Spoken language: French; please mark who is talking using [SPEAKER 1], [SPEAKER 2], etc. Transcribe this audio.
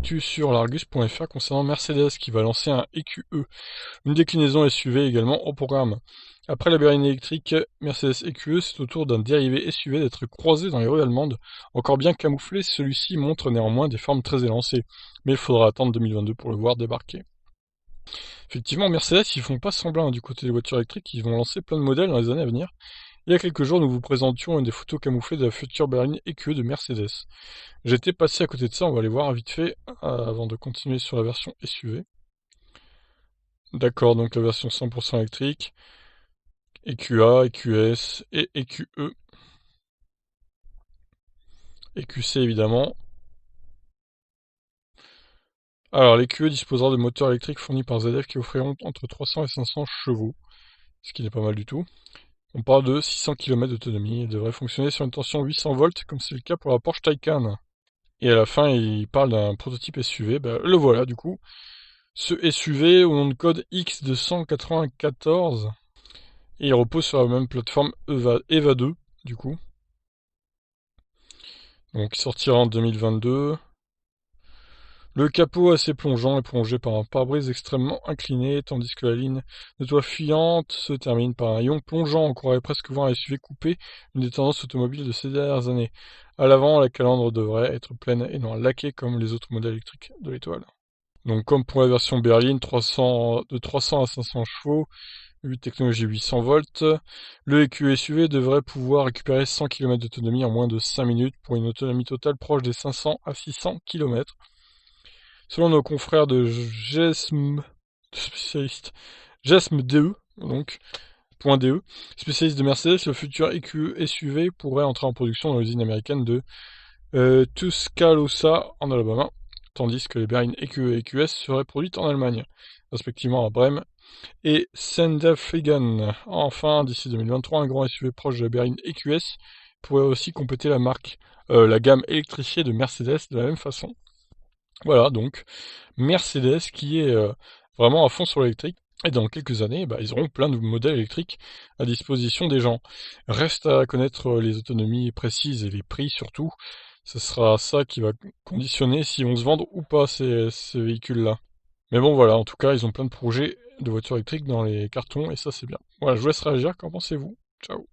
[SPEAKER 1] actu sur l'Argus.fr concernant Mercedes qui va lancer un EQE, une déclinaison SUV également au programme. Après la berline électrique Mercedes EQE, c'est au tour d'un dérivé SUV d'être croisé dans les rues allemandes. Encore bien camouflé, celui-ci montre néanmoins des formes très élancées, mais il faudra attendre 2022 pour le voir débarquer. Effectivement, Mercedes, ils font pas semblant du côté des voitures électriques, ils vont lancer plein de modèles dans les années à venir. Il y a quelques jours, nous vous présentions des photos camouflées de la future berline EQE de Mercedes. J'étais passé à côté de ça, on va aller voir vite fait, avant de continuer sur la version SUV. D'accord, donc la version 100% électrique, EQA, EQS et EQE. EQC évidemment. Alors l'EQE disposera de moteurs électriques fournis par ZF qui offriront entre 300 et 500 chevaux, ce qui n'est pas mal du tout. On parle de 600 km d'autonomie et devrait fonctionner sur une tension 800 volts comme c'est le cas pour la Porsche Taycan. Et à la fin, il parle d'un prototype SUV, le voilà du coup. Ce SUV au nom de code X294, et il repose sur la même plateforme EVA 2 du coup. Donc il sortira en 2022. Le capot assez plongeant est prolongé par un pare-brise extrêmement incliné, tandis que la ligne de toit fuyante se termine par un haillon plongeant. On croirait presque voir un SUV coupé, une des tendances automobiles de ces dernières années. À l'avant, la calandre devrait être pleine et non laquée comme les autres modèles électriques de l'étoile. Donc comme pour la version berline, de 300 à 500 chevaux, 8 technologie 800 volts, le EQ SUV devrait pouvoir récupérer 100 km d'autonomie en moins de 5 minutes pour une autonomie totale proche des 500 à 600 km. Selon nos confrères de GESM, spécialistes, GESM DE, donc, .de, spécialiste de Mercedes, le futur EQ SUV pourrait entrer en production dans l'usine américaine de Tuscaloosa en Alabama, tandis que les berlines EQE et EQS seraient produites en Allemagne, respectivement à Brême et Sindelfingen. Enfin, d'ici 2023, un grand SUV proche de la berline EQS pourrait aussi compléter la gamme électrifiée de Mercedes de la même façon. Voilà, donc Mercedes qui est vraiment à fond sur l'électrique. Et dans quelques années, ils auront plein de modèles électriques à disposition des gens. Reste à connaître les autonomies précises et les prix surtout. Ce sera ça qui va conditionner si on se vend ou pas ces véhicules-là. Mais bon voilà, en tout cas, ils ont plein de projets de voitures électriques dans les cartons et ça c'est bien. Voilà, je vous laisse réagir, qu'en pensez-vous? Ciao.